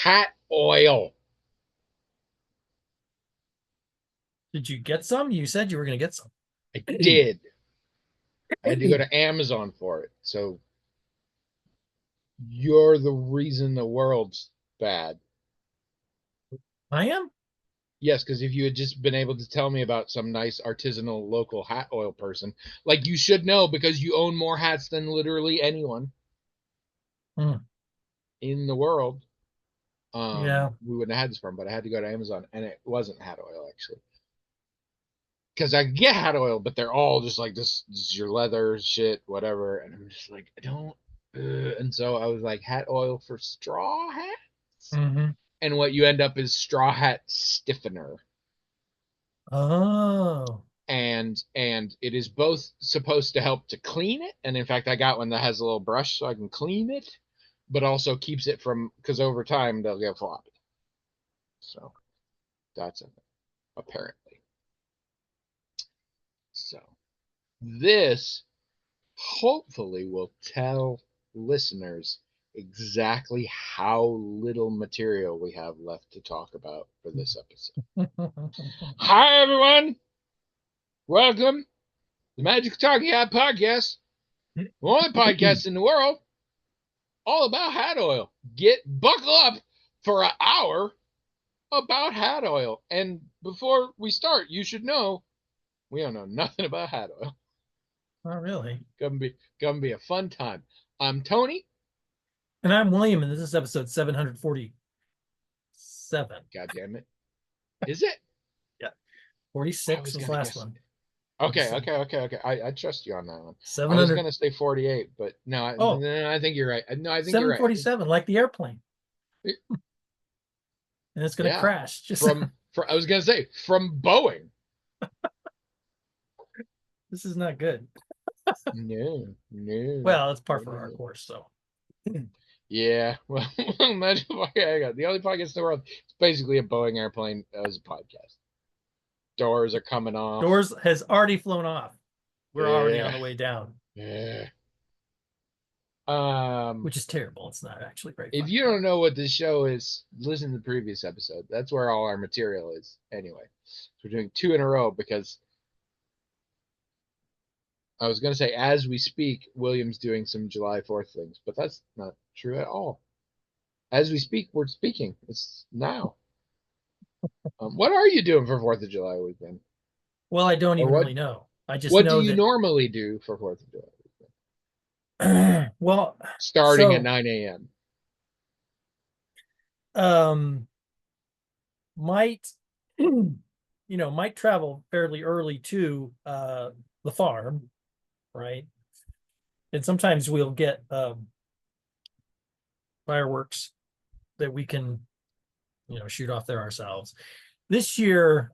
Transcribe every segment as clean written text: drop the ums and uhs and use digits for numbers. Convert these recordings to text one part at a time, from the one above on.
hat oil. Did you get some? You said you were going to get some. I did. I had to go to Amazon for it. So you're the reason the world's bad. I am? Yes, because if you had just been able to tell me about some nice artisanal local hat oil person, like you should know because you own more hats than literally anyone Hmm. in the world, Yeah. we wouldn't have had this from. But I had to go to Amazon, and it wasn't hat oil actually. Because I get hat oil, but they're all just like this is your leather shit, whatever. And I'm just like, I don't. And so I was like, hat oil for straw hats, Hmm. and what you end up is straw hat stiffener. Oh. And it is both supposed to help to clean it, and in fact I got one that has a little brush so I can clean it, but also keeps it from, because over time they'll get floppy. So that's it, apparently. So this hopefully will tell listeners exactly how little material we have left to talk about for this episode. Hi everyone, welcome to the Magic Talking Hat Podcast, the only podcast in the world all about hat oil. Buckle up for an hour about hat oil. And before we start, you should know we don't know nothing about hat oil. Not really. Gonna be a fun time. I'm Tony. And I'm William, and this is episode 747. God damn it. Is it? Yeah. I 46 was was the gonna last guess. one. Okay, 47. okay, okay, okay. I trust you on that one. I was 700. gonna say 48, but Oh, no, I think you're right. No, I think you're right. 747, like the airplane. And it's going to Yeah. crash. Just I was gonna say from Boeing. This is not good. No, no, Well, it's par no, for no, our no. course, so. Yeah, well, imagine what I got. The only podcast in the world. It's basically a Boeing airplane as a podcast. Doors are coming off. Doors has already flown off. We're already on Yeah, the way down, yeah. which is terrible. It's not actually very If funny, you but don't know what this show is, listen to the previous episode. That's where all our material is. Anyway, so we're doing two in a row because I was gonna say as we speak, William's doing some July 4th things, but that's not true at all. As we speak, we're speaking. It's now. What are you doing for 4th of July weekend? well, I don't Or even what really know. I just what do know you normally do for 4th of July? that well, Starting at so 9 a.m. um might might travel fairly early to the farm, right? And sometimes we'll get fireworks that we can shoot off there ourselves. This year,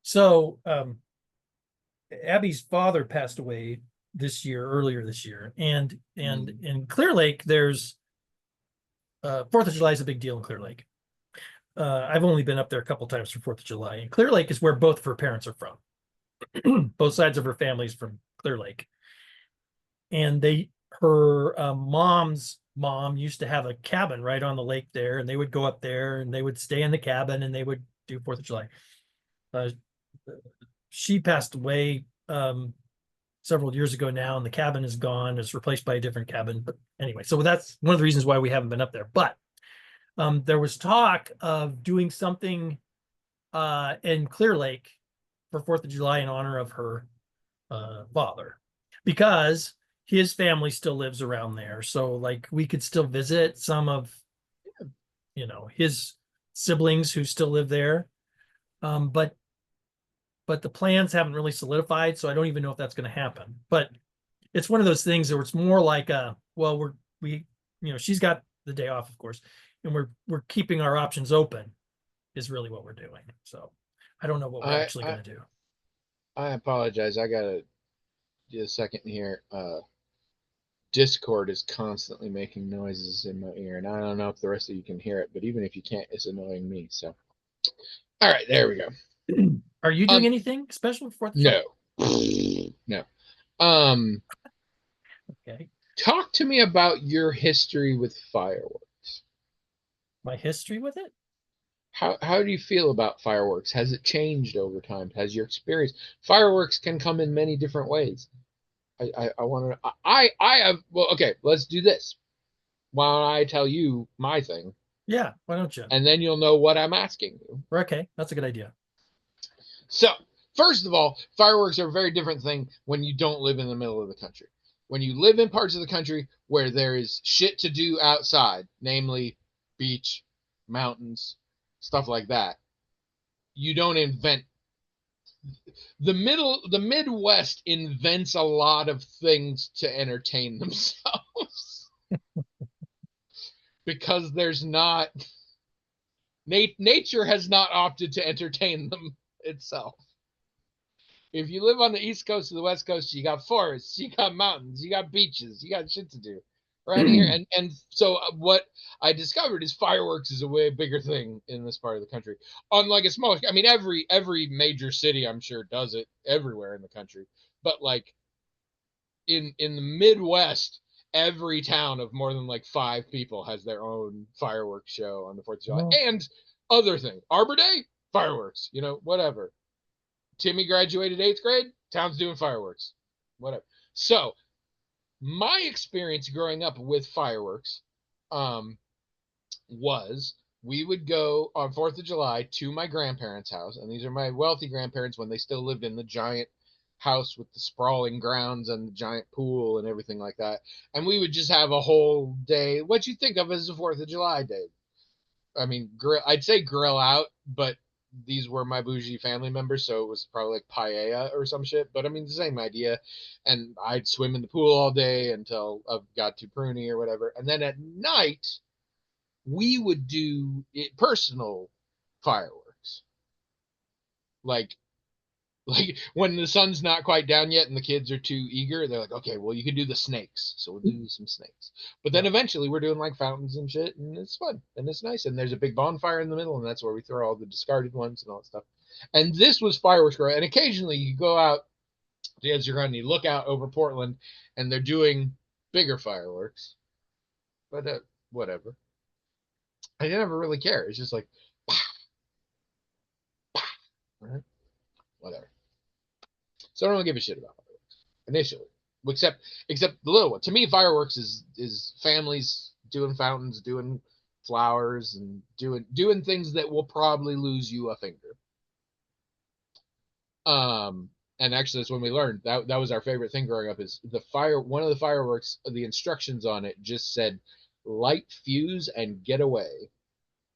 so Abby's father passed away earlier this year, and in Clear Lake there's 4th of July is a big deal in Clear Lake. I've only been up there a couple times for 4th of July, and Clear Lake is where both of her parents are from. Both sides of her family's from Clear Lake, and her mom's mom used to have a cabin right on the lake there, and they would go up there and they would stay in the cabin and they would do 4th of July. Uh, she passed away several years ago now, and the cabin is gone. It's replaced by a different cabin. But anyway, so that's one of the reasons why we haven't been up there. But there was talk of doing something in Clear Lake for 4th of July in honor of her father, because his family still lives around there. So like we could still visit some of his siblings who still live there. But the plans haven't really solidified, so I don't even know if that's going to happen. But it's one of those things where it's more like she's got the day off, of course, and we're keeping our options open is really what we're doing. So I don't know what we're I actually I going to do. I apologize. I gotta get a second here. Discord is constantly making noises in my ear, and I don't know if the rest of you can hear it, but even if you can't, it's annoying me. So, all right, there we go. Are you doing anything special for 4th of July? No, no. Um, Okay. Talk to me about your history with fireworks. My history with it? How do you feel about fireworks? Has it changed over time? Has your experience? Fireworks can come in many different ways. I want to. I have. Well, okay. Let's do this. Why don't I tell you my thing, Yeah, why don't you? and then you'll know what I'm asking you. Okay, that's a good idea. So, first of all, fireworks are a very different thing when you don't live in the middle of the country. When you live in parts of the country where there is shit to do outside, namely beach, mountains, stuff like that, you don't invent. The Midwest invents a lot of things to entertain themselves because there's not nature has not opted to entertain them itself. If you live on the East Coast or the West Coast, you got forests, you got mountains, you got beaches, you got shit to do. Right here, and so what I discovered is fireworks is a way bigger thing in this part of the country. Unlike a small, I mean, every major city I'm sure does it everywhere in the country, but like in the Midwest, every town of more than like 5 people has their own fireworks show on the 4th of July Well, and other thing. Arbor Day, fireworks, whatever. Timmy graduated 8th grade, town's doing fireworks, whatever. So my experience growing up with fireworks was we would go on 4th of July to my grandparents' house, and these are my wealthy grandparents when they still lived in the giant house with the sprawling grounds and the giant pool and everything like that. And we would just have a whole day, what you think of as a 4th of July day. I mean, I'd say grill out, but these were my bougie family members, so it was probably like paella or some shit. But I mean, the same idea. And I'd swim in the pool all day until I got too pruny or whatever. And then at night, we would do personal fireworks, like like when the sun's not quite down yet and the kids are too eager, they're like, okay, well, you can do the snakes, so we'll do some snakes. But then yeah. eventually we're doing like fountains and shit, and it's fun and it's nice, and there's a big bonfire in the middle, and that's where we throw all the discarded ones and all that stuff. And this was fireworks grow, and occasionally you go out to the edge of the ground, you look out over Portland, and they're doing bigger fireworks, but whatever. I never really care. It's just like, right? Whatever. So I don't really give a shit about fireworks initially, except the little one. To me, fireworks is families doing fountains, doing flowers, and doing things that will probably lose you a finger. And actually, that's when we learned that was our favorite thing growing up. Is one of the fireworks? The instructions on it just said, "Light fuse and get away."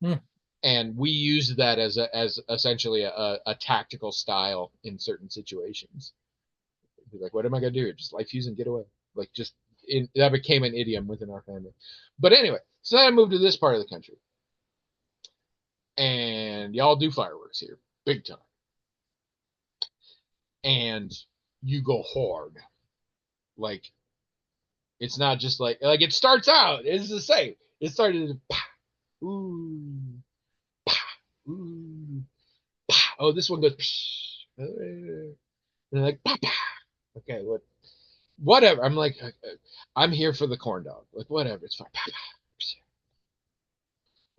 Hmm. And we used that as essentially a tactical style in certain situations. Like, what am I gonna do? Just light fuse and get away. Like, that became an idiom within our family. But anyway, so then I moved to this part of the country, and y'all do fireworks here, big time, and you go hard. Like, it's not just like it starts out. It's the same. It started to ooh, ooh, oh, this one goes and like okay, whatever. I'm like, I'm here for the corn dog. Like, whatever, it's fine.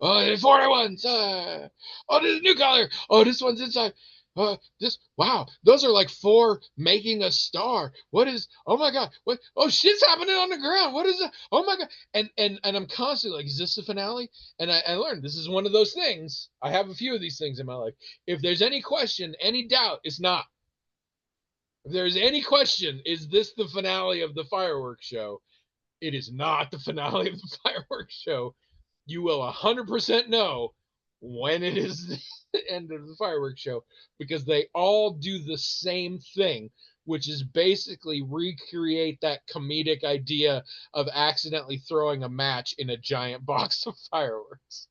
Oh, there's 41s. Oh, there's a new color. Oh, this one's inside. Wow, those are like 4 making a star. What is, oh my God, what, oh, shit's happening on the ground. What is it? Oh my God. And I'm constantly like, is this the finale? And I learned this is one of those things. I have a few of these things in my life. If there's any question, any doubt, it's not. If there's any question, is this the finale of the fireworks show? It is not the finale of the fireworks show. You will 100% know when it is the end of the fireworks show because they all do the same thing, which is basically recreate that comedic idea of accidentally throwing a match in a giant box of fireworks.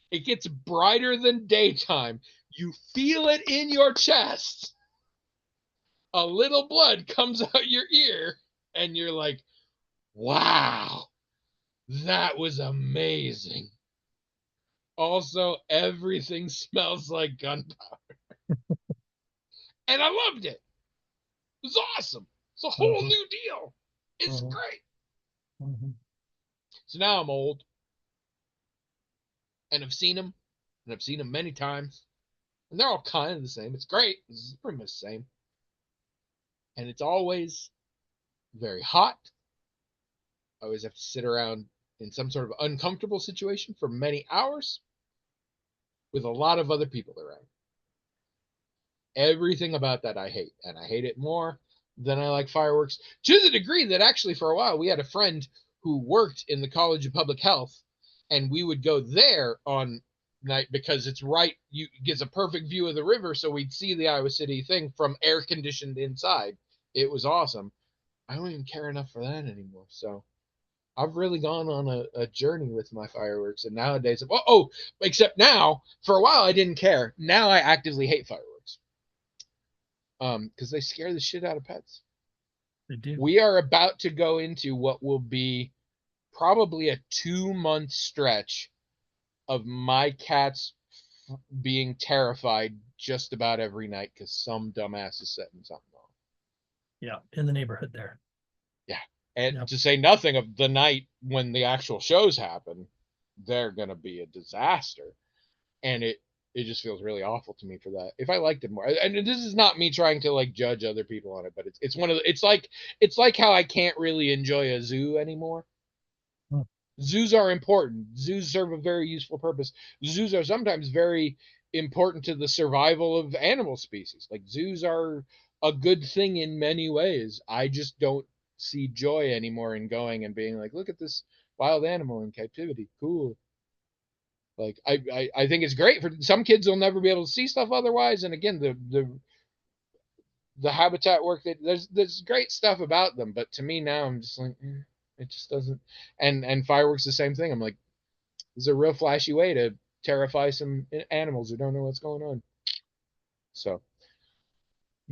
It gets brighter than daytime. You feel it in your chest. A little blood comes out your ear, and you're like, wow, that was amazing. Also, everything smells like gunpowder. And I loved it. It was awesome. It's a whole new deal. It's Mhm. great. Mhm. So now I'm old and I've seen them, and I've seen them many times, and they're all kind of the same. It's great. It's pretty much the same, and it's always very hot. I always have to sit around in some sort of uncomfortable situation for many hours with a lot of other people around. Everything about that I hate, and I hate it more than I like fireworks, to the degree that actually for a while we had a friend who worked in the College of Public Health, and we would go there on night because it's right, you gets a perfect view of the river, so we'd see the Iowa City thing from air conditioned inside. It was awesome. I don't even care enough for that anymore. So I've really gone on a journey with my fireworks, and nowadays, except now, for a while I didn't care. Now I actively hate fireworks, because they scare the shit out of pets. They do. We are about to go into what will be probably a 2 month stretch of my cats being terrified just about every night because some dumbass is setting something off. Yeah, in the neighborhood there. Yeah. And Yep. to say nothing of the night when the actual shows happen, they're going to be a disaster. And it just feels really awful to me for that. If I liked it more, and this is not me trying to like judge other people on it, but it's one of the, it's like how I can't really enjoy a zoo anymore. Hmm. Zoos are important. Zoos serve a very useful purpose. Zoos are sometimes very important to the survival of animal species. Like zoos are a good thing in many ways. I just don't see joy anymore in going and being like, look at this wild animal in captivity. Cool. Like I think it's great for some kids will never be able to see stuff otherwise. And again, the habitat work that there's great stuff about them, but to me now I'm just like it just doesn't. And fireworks the same thing. I'm like, this is a real flashy way to terrify some animals who don't know what's going on. So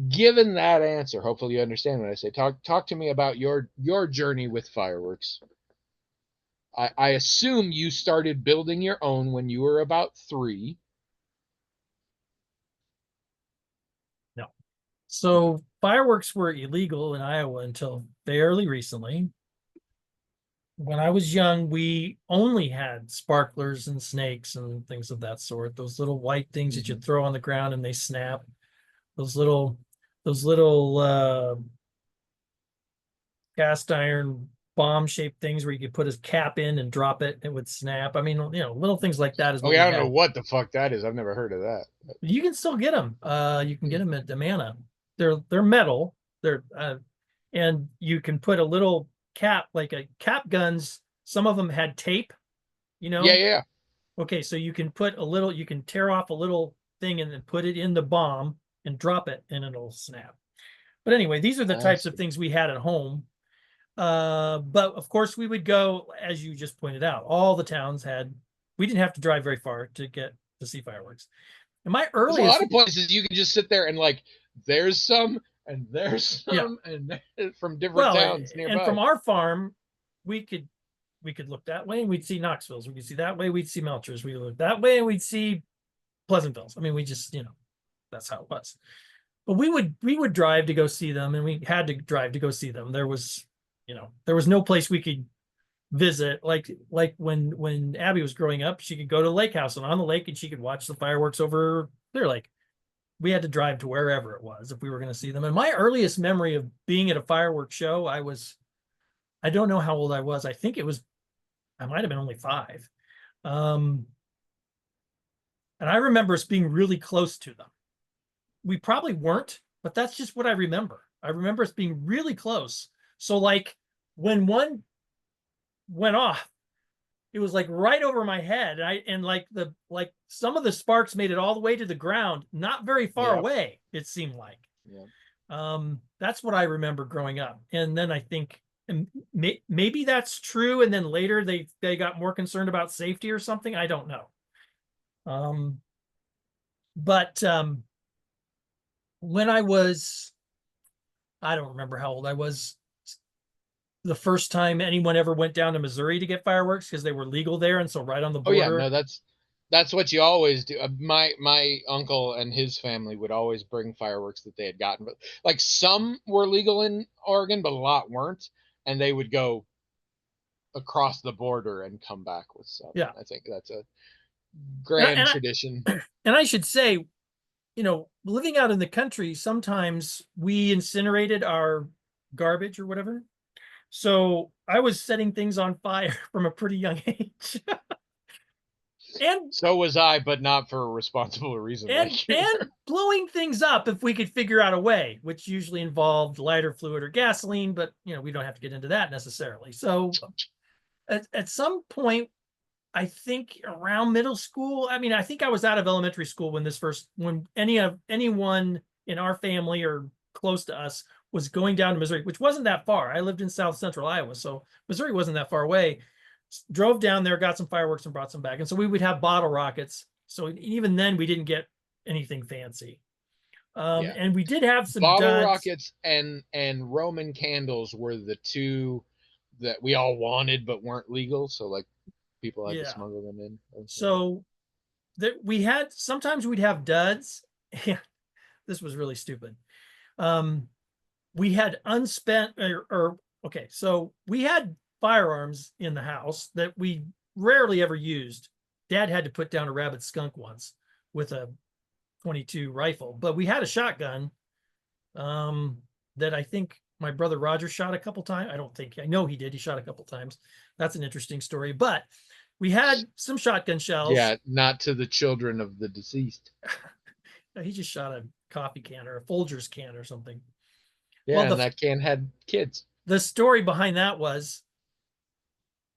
given that answer, hopefully you understand what I say. Talk to me about your journey with fireworks. I assume you started building your own when you were about 3. No. So fireworks were illegal in Iowa until fairly recently. When I was young, we only had sparklers and snakes and things of that sort. Those little white things that you Mm-hmm. throw on the ground and they snap. Those little, those little cast iron bomb shaped things where you could put a cap in and drop it, it would snap. I mean, little things like that is what Okay, I we don't know had. what the fuck that is. I've never heard of that. You can still get them. You can get them at Amana. They're metal. They're and you can put a little cap, like a cap guns. Some of them had tape, you Yeah, know. yeah. Okay, so you can put a little, you can tear off a little thing and then put it in the bomb and drop it and it'll snap. But anyway, these are the I types of see. things we had at home. But of course we would go, as you just pointed out, all the towns had, we didn't have to drive very far to get to see fireworks. And my There's a lot earliest, of places you can just sit there and like, there's some, and there's yeah, some, and from different well, towns and from nearby. our farm, we could we could look that way and we'd see Knoxville's. We could see that way, we'd see Melchers. We look that way and we'd see Pleasantville's. I mean, we just, that's how it was. But we would drive to go see them, and we had to drive to go see them. There was no place we could visit. Like when Abby was growing up, she could go to the lake house and on the lake, and she could watch the fireworks over Clear Lake. We had to drive to wherever it was if we were going to see them. And my earliest memory of being at a fireworks show, I don't know how old I was. I think I might have been only 5. Um, and I remember us being really close to them. We probably weren't, but that's just what I remember. I remember us being really close. So like when one went off, it was like right over my head. And like some of the sparks made it all the way to the ground, not very far Yeah, away, it seemed like. yeah. That's what I remember growing up. And then I think and maybe that's true. And then later they got more concerned about safety or something. I don't know. Um, but when I don't remember how old I was the first time anyone ever went down to Missouri to get fireworks because they were legal there, and so right on the Oh yeah, border. no, that's what you always do. My uncle and his family would always bring fireworks that they had gotten, but like some were legal in Oregon, but a lot weren't. and they would go across the border and come back with some. Yeah. I think that's a And, grand and tradition. and I should say, living out in the country, sometimes we incinerated our garbage or whatever. So I was setting things on fire from a pretty young age. and So was I, but not for a responsible reason like you. and blowing things up if we could figure out a way, which usually involved lighter fluid or gasoline, but we don't have to get into that necessarily. So at some point, I think around middle school, I mean, I think I was out of elementary school when anyone in our family or close to us was going down to Missouri, which wasn't that far. I lived in South Central Iowa, so Missouri wasn't that far away. Drove down there, got some fireworks and brought some back. And so we would have bottle rockets. So even then we didn't get anything fancy. Yeah. And we did have some Bottle duds. rockets and Roman candles were the two that we all wanted but weren't legal. So like people had to Yeah. smuggle them in. So that sometimes we'd have duds. This was really stupid. We had unspent okay, so we had firearms in the house that we rarely ever used. Dad had to put down a rabid skunk once with a 22 rifle, but we had a shotgun that I think my brother Roger shot a couple times. I know he did. He shot a couple times. That's an interesting story, but we had some shotgun shells. Yeah, not to the children of the deceased. He just shot a coffee can or a Folgers can or something. Yeah, well, and that can had kids. The story behind that was,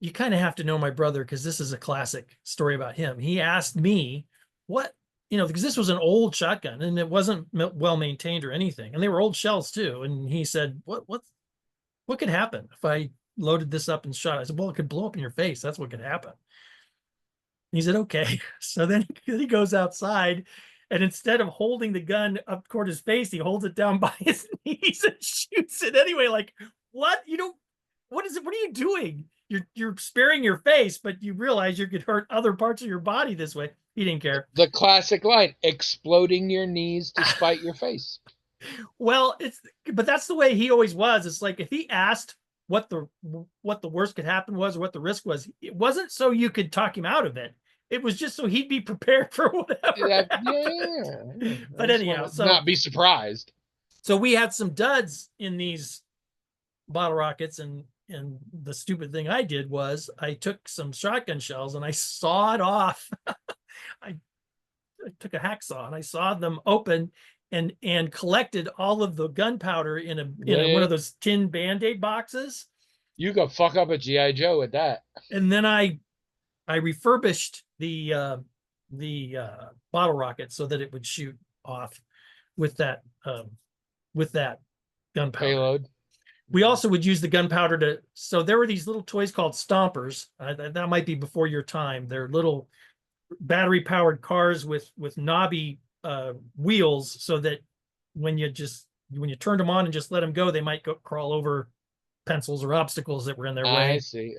you kind of have to know my brother because this is a classic story about him. He asked me what, because this was an old shotgun and it wasn't well maintained or anything. And they were old shells too. And he said, what could happen if I loaded this up and shot it? I said, well, it could blow up in your face. That's what could happen. And he said, okay. So then he goes outside, and instead of holding the gun up toward his face, he holds it down by his knees and shoots it anyway. Like, what? What is it? What are you doing? You're sparing your face, but you realize you could hurt other parts of your body this way. He didn't care. The classic line, exploding your knees to spite your face. Well, but that's the way he always was. It's like, if he asked what the worst could happen was, or what the risk was, it wasn't so you could talk him out of it. It was just so he'd be prepared for whatever. Yeah. But anyhow, so not be surprised. So we had some duds in these bottle rockets, and the stupid thing I did was I took some shotgun shells and I sawed off. I took a hacksaw and I sawed them open and collected all of the gunpowder in one of those tin Band-Aid boxes. You go fuck up a GI Joe with that. And then I refurbished the bottle rocket so that it would shoot off with that gunpowder payload. We also would use the gunpowder so there were these little toys called Stompers. That might be before your time. They're little battery powered cars with knobby wheels, so that when you turned them on and just let them go, they might crawl over pencils or obstacles that were in their way. I see.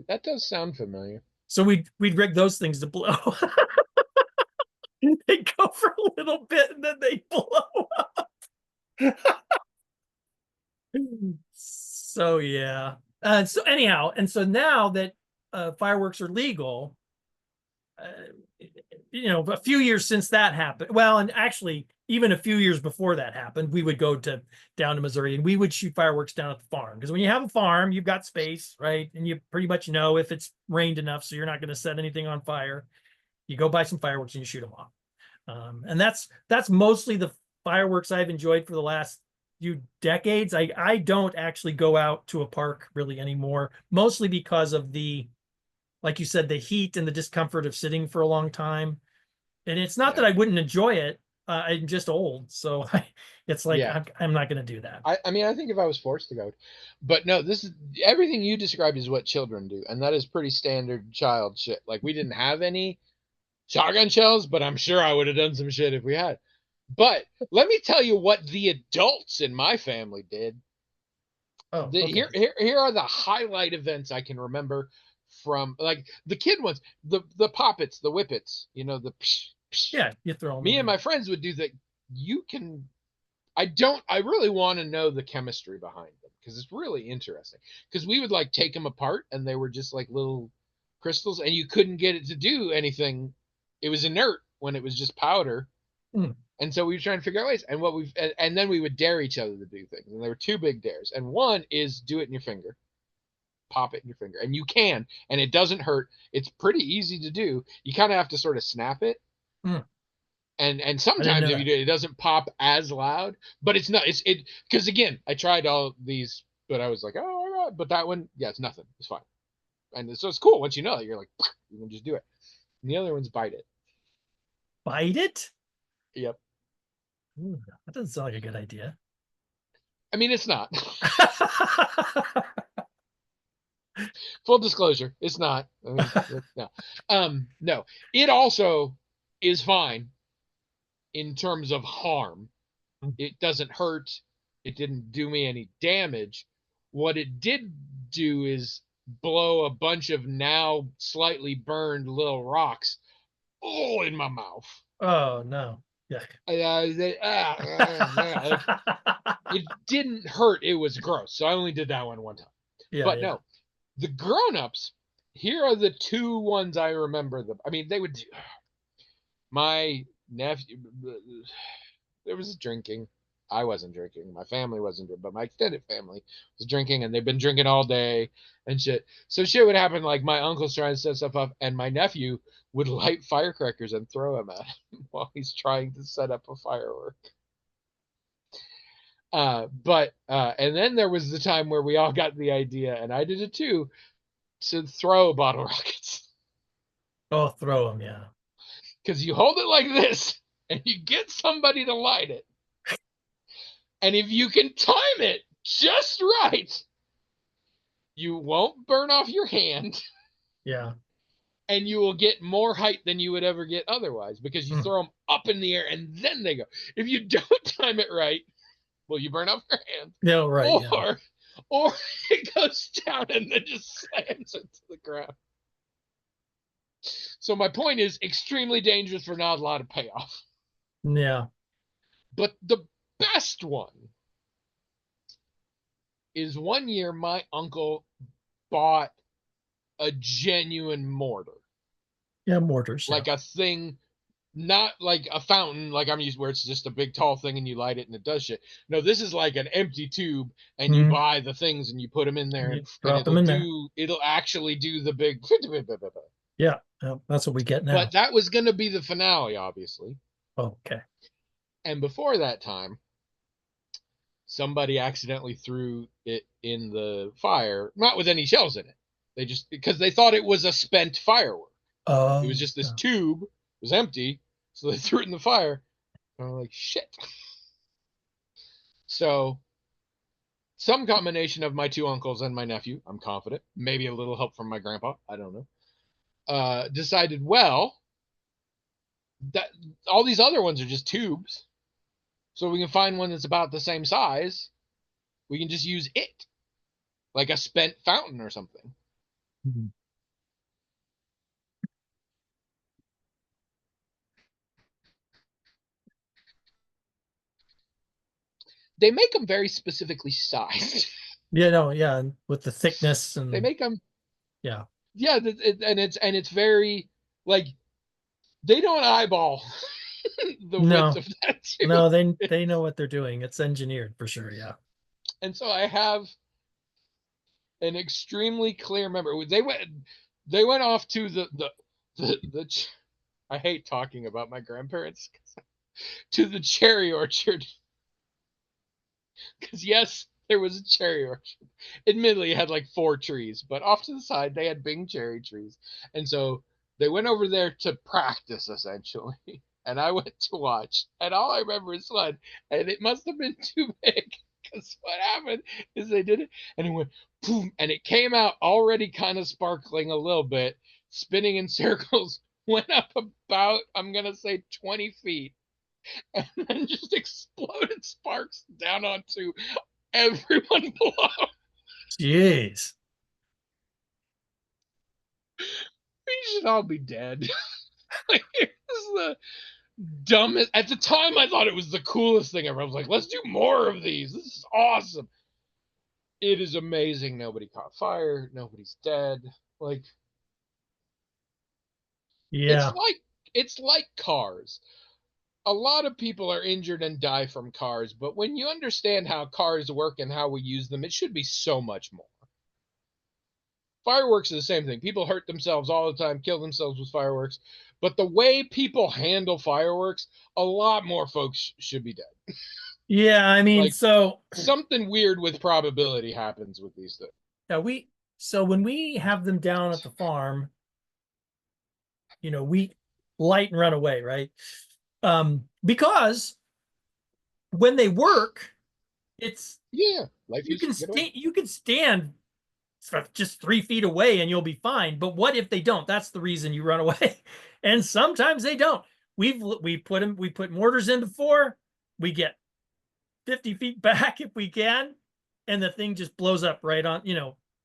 That does sound familiar. So we'd rig those things to blow. They go for a little bit and then they blow up. So yeah. So anyhow, and so now that fireworks are legal, a few years since that happened, well, and actually even a few years before that happened, we would go down to Missouri and we would shoot fireworks down at the farm. Because when you have a farm, you've got space, right? And you pretty much know if it's rained enough, so you're not going to set anything on fire. You go buy some fireworks and you shoot them off. And that's mostly the fireworks I've enjoyed for the last few decades. I don't actually go out to a park really anymore, mostly because of like you said, the heat and the discomfort of sitting for a long time. And it's not that I wouldn't enjoy it. I'm just old. So it's like, I'm not going to do that. I mean, I think if I was forced to go, but no, this is everything you described is what children do. And that is pretty standard child shit. Like, we didn't have any shotgun shells, but I'm sure I would have done some shit if we had. But let me tell you what the adults in my family did. Oh, okay. Here are the highlight events I can remember from, like, the kid ones, the poppets, the whippets, the psh, psh. Yeah, you throw them. Me and my friends would do that. I really want to know the chemistry behind them, because it's really interesting. Because we would like take them apart, and they were just like little crystals, and you couldn't get it to do anything. It was inert when it was just powder. Hmm. And so we were trying to figure out ways. And what we've and then we would dare each other to do things. And there were two big dares. And one is do it in your finger. Pop it in your finger. And you can, and it doesn't hurt. It's pretty easy to do. You kind of have to sort of snap it. Hmm. And I didn't sometimes know if you that. do it doesn't pop as loud, but it's not it because again, I tried all these, but I was like, oh my god, but that one, yeah, it's nothing. It's fine. And so it's cool once you know that you're like, you can just do it. And the other ones bite it. Bite it? Yep. Ooh, that doesn't sound like a good idea. I mean, it's not. Full disclosure, it's not. I mean, no. No. It also is fine in terms of harm. It doesn't hurt. It didn't do me any damage. What it did do is blow a bunch of now slightly burned little rocks all in my mouth. Oh no. Yeah. Like, it didn't hurt. It was gross. So I only did that one time. Yeah, But yeah. no, the grown-ups, here are the two ones I remember. I mean, they would do, my nephew, there was drinking. I wasn't drinking. My family wasn't drinking, but my extended family was drinking, and they've been drinking all day and shit. So shit would happen, like my uncle's trying to set stuff up, and my nephew would light firecrackers and throw them at him while he's trying to set up a firework. And then there was the time where we all got the idea, and I did it too, to throw bottle rockets. Oh, throw them, yeah. Because you hold it like this, and you get somebody to light it. And if you can time it just right, you won't burn off your hand. Yeah. And you will get more height than you would ever get otherwise because you Hmm. throw them up in the air and then they go. If you don't time it right, well, you burn off your hand. No, right. Or, Yeah. or it goes down and then just slams into the ground. So my point is extremely dangerous for not a lot of payoff. Yeah. But the best one is one year my uncle bought a genuine mortar. Yeah, mortars. Like Yeah. a thing, not like a fountain, like I'm used where it's just a big tall thing and you light it and it does shit. No, this is like an empty tube and you Mhm. buy the things and you put them in there You and drop them in there. it'll actually do the big. Yeah. Yeah, that's what we get now. But that was going to be the finale, obviously. Okay. And before that time, somebody accidentally threw it in the fire, not with any shells in it. They just, because they thought it was a spent firework. It was Oh, just this yeah. tube, it was empty, so they threw it in the fire. And I'm like, shit. So, some combination of my two uncles and my nephew, I'm confident, maybe a little help from my grandpa, I don't know, decided, well, that all these other ones are just tubes. So we can find one that's about the same size. We can just use it, like a spent fountain or something. Mhm. They make them very specifically sized. Yeah, no, yeah, and with the thickness They and make them, yeah. yeah, and it's very like they don't eyeball the width No, of that tube. no, they know what they're doing. It's engineered for sure. Yeah. And so I have an extremely clear memory. They went off to the I hate talking about my grandparents, to the cherry orchard, because yes, there was a cherry orchard. Admittedly, it had like 4 trees, but off to the side they had big cherry trees, and so they went over there to practice essentially. And I went to watch, and all I remember is one, and it must have been too big because what happened is they did it, and it went boom, and it came out already kind of sparkling a little bit, spinning in circles, went up about, I'm gonna say, 20 feet, and then just exploded sparks down onto everyone below. Jeez. We should all be dead. Like, it was the dumbest. At the time, I thought it was the coolest thing ever. I was like, let's do more of these. This is awesome. It is amazing. Nobody caught fire. Nobody's dead. Like, it's Yeah. like it's like cars. A lot of people are injured and die from cars, but when you understand how cars work and how we use them, it should be so much more. Fireworks are the same thing. People hurt themselves all the time, kill themselves with fireworks. But the way people handle fireworks, a lot more folks should be dead. Yeah, I mean, Like, so something weird with probability happens with these things. yeah, so when we have them down at the farm, we light and run away, right? Because when they work, it's Yeah, life is get away. you can stand just 3 feet away and you'll be fine. But what if they don't? That's the reason you run away. And sometimes they don't. We put mortars in before, we get 50 feet back if we can, and the thing just blows up right on,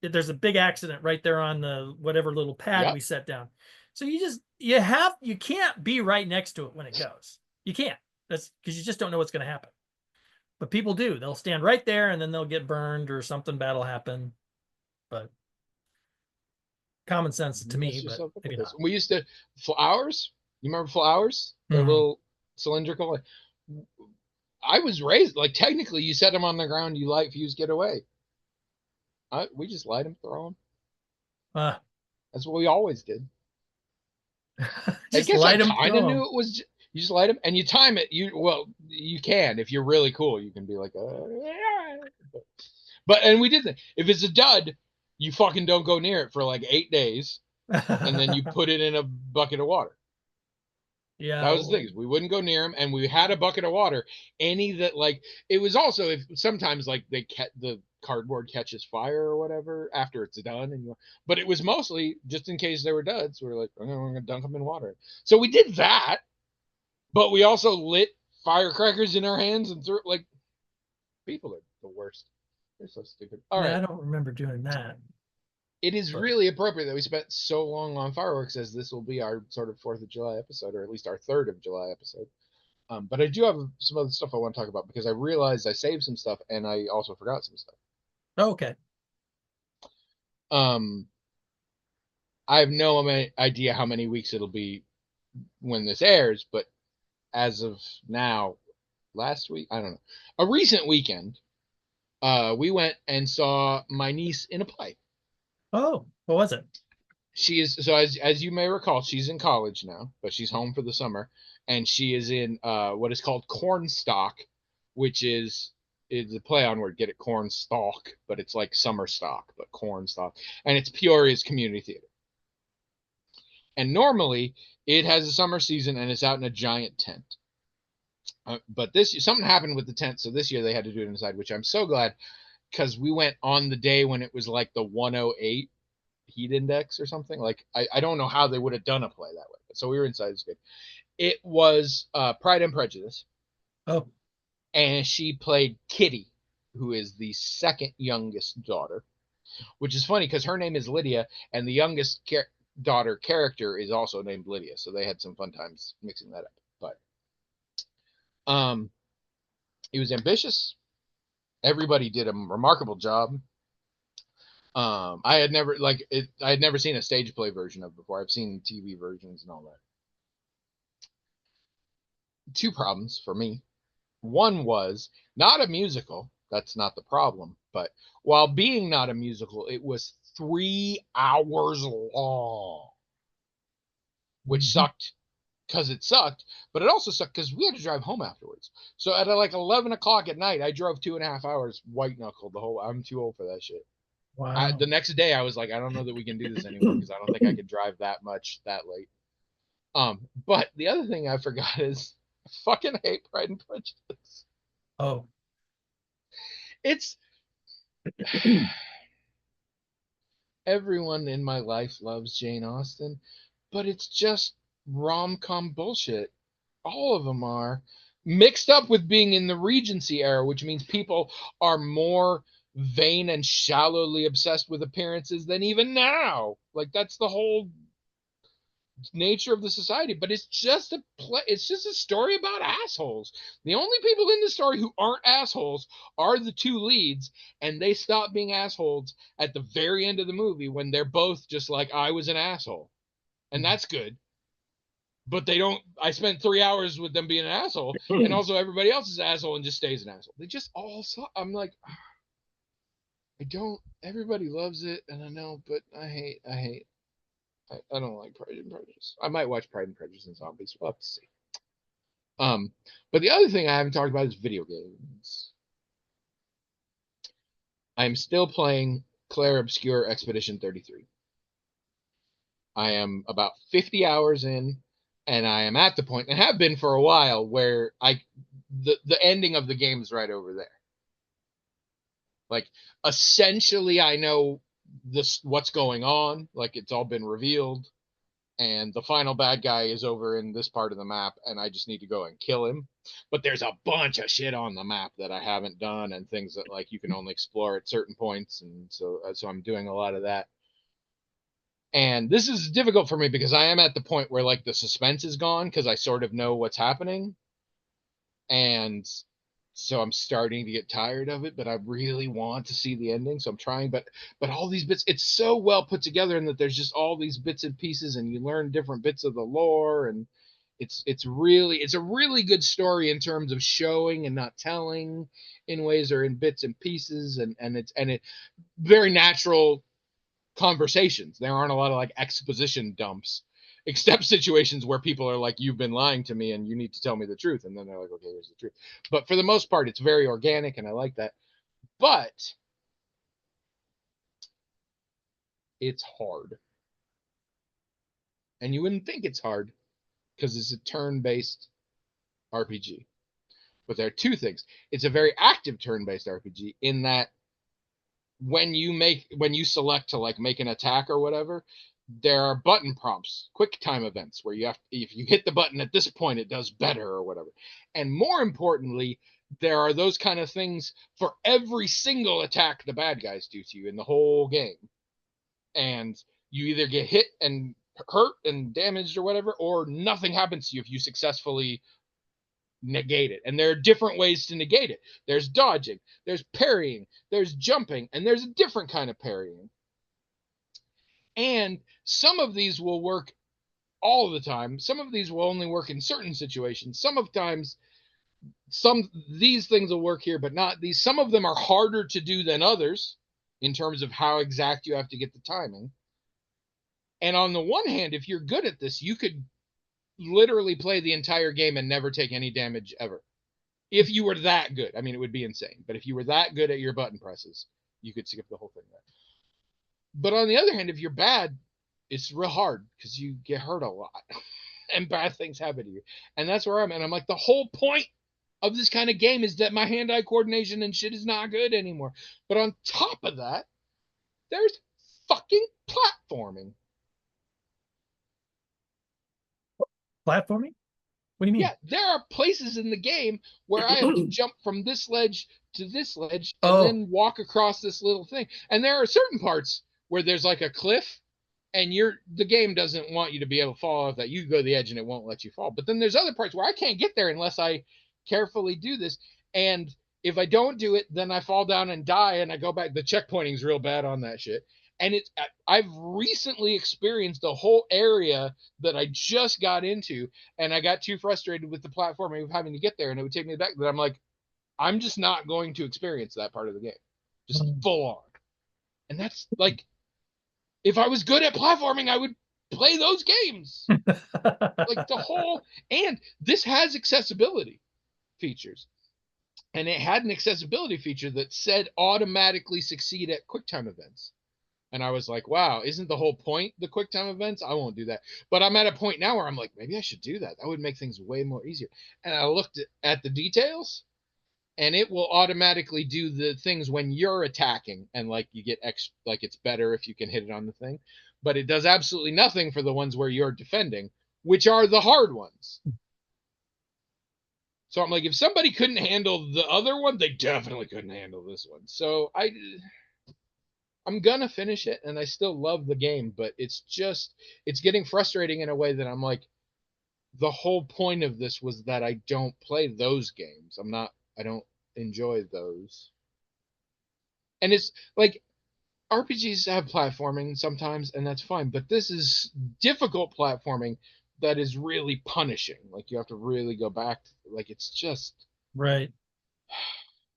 there's a big accident right there on the whatever little pad Yep. we set down. So you can't be right next to it when it goes. You can't. That's because you just don't know what's going to happen. But people do. They'll stand right there and then they'll get burned or something bad will happen. But common sense to Mess me, but yourself up maybe with this. not. We used to flowers. You remember flowers? They're Mhm. little cylindrical. I was raised like technically, you set them on the ground, you light fuse, get away. We just light them, throw them. Uh, That's what we always did. I just guess I light them, kind of throw knew them. it was. You just light them and you time it. You can if you're really cool. You can be like, but and we did that. If it's a dud, you fucking don't go near it for like 8 days, and then you put it in a bucket of water. That Yeah. was the thing. We wouldn't go near them, and we had a bucket of water. Any that like it was also if sometimes like the cardboard catches fire or whatever after it's done, but it was mostly just in case they were duds. We were like, oh, we're gonna dunk them in water. So we did that, but we also lit firecrackers in our hands and threw like people are the worst. They're so stupid. All Yeah, right. I don't remember doing that. It is But really appropriate that we spent so long on fireworks, as this will be our sort of 4th of July episode, or at least our 3rd of July episode. But I do have some other stuff I want to talk about because I realized I saved some stuff and I also forgot some stuff. okay. Um, I have no idea how many weeks it'll be when this airs, but as of now, last week, I don't know, a recent weekend, we went and saw my niece in a play. Oh, what was it? She is so as you may recall, she's in college now, but she's home for the summer, and she is in what is called Cornstalk, which is a play on word. Get it, corn stalk, but it's like summer stock, but Cornstalk, and it's Peoria's community theater. And normally it has a summer season and it's out in a giant tent. But this something happened with the tent, so this year they had to do it inside, which I'm so glad because we went on the day when it was like the 108 heat index or something. Like I don't know how they would have done a play that way. But so we were inside. It was good. It was Pride and Prejudice, Oh, and she played Kitty, who is the second youngest daughter. Which is funny because her name is Lydia, and the youngest daughter character is also named Lydia. So they had some fun times mixing that up. But it was ambitious. Everybody did a remarkable job. I had never I had never seen a stage play version of it before. I've seen TV versions and all that. Two problems for me. One was not a musical. That's not the problem. But while being not a musical, it was 3 hours long, which sucked because it sucked, but it also sucked because we had to drive home afterwards. So at like 11 o'clock at night, I drove 2.5 hours white knuckled the whole. I'm too old for that shit. wow. The next day, I was like, I don't know that we can do this anymore because I don't think I could drive that much that late. But the other thing I forgot is I fucking hate Pride and Prejudice. Oh, It's everyone in my life loves Jane Austen, but it's just rom com bullshit. All of them are mixed up with being in the Regency era, which means people are more vain and shallowly obsessed with appearances than even now. Like that's the whole nature of the society, but it's just it's just a story about assholes. The only people in the story who aren't assholes are the two leads, and they stop being assholes at the very end of the movie when they're both just like, I was an asshole. And that's good. But they don't. I spent 3 hours with them being an asshole, and also everybody else is an asshole and just stays an asshole. They just all suck. I'm like, I don't. Everybody loves it, and I know, but I hate. I don't like Pride and Prejudice. I might watch Pride and Prejudice and Zombies. We'll have to see. But the other thing I haven't talked about is video games. I'm still playing Clair Obscur Expedition 33. I am about 50 hours in, and I am at the point, and have been for a while, where the ending of the game is right over there. Like, essentially, I know what's going on. Like, it's all been revealed, and the final bad guy is over in this part of the map, and I just need to go and kill him. But there's a bunch of shit on the map that I haven't done, and things that, like, you can only explore at certain points, and so I'm doing a lot of that. And this is difficult for me because I am at the point where, like, the suspense is gone because I sort of know what's happening. And so I'm starting to get tired of it, but I really want to see the ending. So I'm trying, but all these bits, it's so well put together in that there's just all these bits and pieces, and you learn different bits of the lore, and it's a really good story in terms of showing and not telling in ways, or in bits and pieces, and it very natural conversations. There aren't a lot of, like, exposition dumps, except situations where people are like, you've been lying to me and you need to tell me the truth. And then they're like, okay, here's the truth. But for the most part, it's very organic, and I like that. But it's hard. And you wouldn't think it's hard because it's a turn-based RPG. But there are two things. It's a very active turn-based RPG in that when you select to, like, make an attack or whatever, there are button prompts, quick time events, where you have, if you hit the button at this point, it does better or whatever. And more importantly, there are those kind of things for every single attack the bad guys do to you in the whole game. And you either get hit and hurt and damaged or whatever, or nothing happens to you if you successfully negate it. And there are different ways to negate it. There's dodging, there's parrying, there's jumping, and there's a different kind of parrying. And some of these will work all the time. Some of these will only work in certain situations. These things will work here, but not these. Some of them are harder to do than others in terms of how exact you have to get the timing. And on the one hand, if you're good at this, you could literally play the entire game and never take any damage ever. If you were that good. I mean, it would be insane. But if you were that good at your button presses, you could skip the whole thing there. But on the other hand, if you're bad, it's real hard because you get hurt a lot and bad things happen to you. And that's where I'm at. I'm like, the whole point of this kind of game is that my hand-eye coordination and shit is not good anymore. But on top of that, there's fucking platforming. Platforming? What do you mean? Yeah, there are places in the game where I have to jump from this ledge to this ledge and then walk across this little thing. And there are certain parts where there's like a cliff, and the game doesn't want you to be able to fall off that. You go to the edge and it won't let you fall. But then there's other parts where I can't get there unless I carefully do this. And if I don't do it, then I fall down and die, and I go back. The checkpointing's real bad on that shit. And I've recently experienced a whole area that I just got into, and I got too frustrated with the platforming of having to get there, and it would take me back. But I'm like, I'm just not going to experience that part of the game, just full on. And that's like, if I was good at platforming, I would play those games. Like the whole, and this has accessibility features. And it had an accessibility feature that said automatically succeed at QuickTime events. And I was like, wow, isn't the whole point the QuickTime events? I won't do that. But I'm at a point now where I'm like, maybe I should do that. That would make things way more easier. And I looked at the details, and it will automatically do the things when you're attacking, and like you get like it's better if you can hit it on the thing. But it does absolutely nothing for the ones where you're defending, which are the hard ones. So I'm like, if somebody couldn't handle the other one, they definitely couldn't handle this one. So I'm gonna finish it, and I still love the game, but it's getting frustrating in a way that I'm like, the whole point of this was that I don't play those games. I don't enjoy those. And it's like RPGs have platforming sometimes, and that's fine, but this is difficult platforming that is really punishing. Like you have to really go back. Like it's just Right.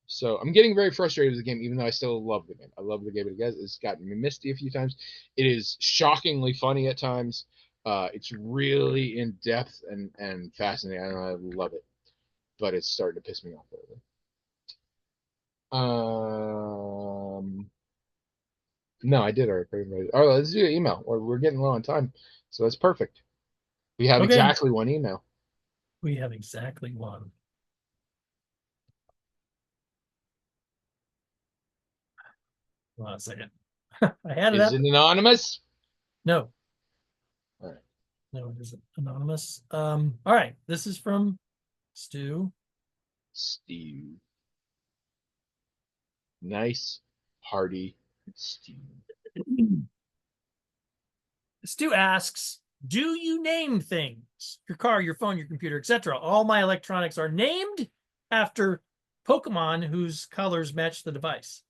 so I'm getting very frustrated with the game, even though I still love the game. I love the game. It's gotten me misty a few times. It is shockingly funny at times. It's really in depth and fascinating. I love it, but it's starting to piss me off a little bit. No, I did already. Oh, let's do an email. We're getting low on time, so that's perfect. We have Okay. exactly one email. We have exactly one. Hold on a second. I had it Is up. it anonymous? No, All right. no, it isn't anonymous. All right. This is from Stu. Steve. Nice, hearty Steve. Stu asks, do you name things? Your car, your phone, your computer, etc. All my electronics are named after Pokemon whose colors match the device.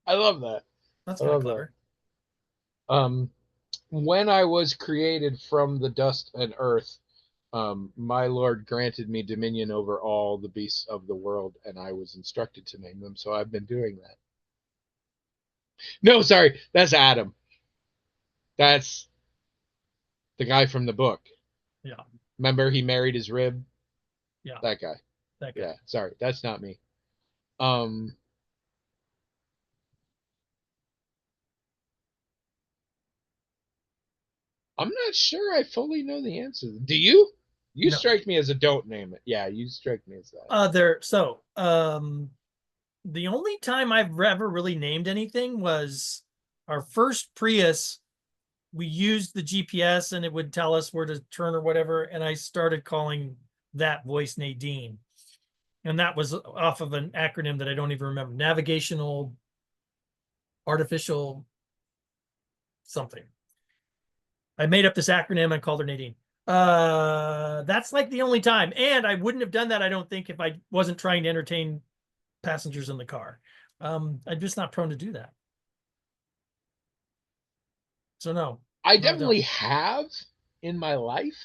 I love that. That's I kind of love that. clever. When I was created from the dust and earth, my Lord granted me dominion over all the beasts of the world, and I was instructed to name them, so I've been doing that. No, sorry, that's Adam. That's the guy from the book. Yeah. Remember, he married his rib? Yeah. That guy. That guy. Yeah, sorry, that's not me. Um, I'm not sure I fully know the answer. Do you? You No. strike me as a don't name it. Yeah, you strike me as that. The only time I've ever really named anything was our first Prius. We used the GPS and it would tell us where to turn or whatever. And I started calling that voice Nadine. And that was off of an acronym that I don't even remember. Navigational Artificial something. I made up this acronym and called her Nadine. That's like the only time. And I wouldn't have done that, I don't think, if I wasn't trying to entertain passengers in the car. I'm just not prone to do that. So no, I no, I don't. definitely have in my life.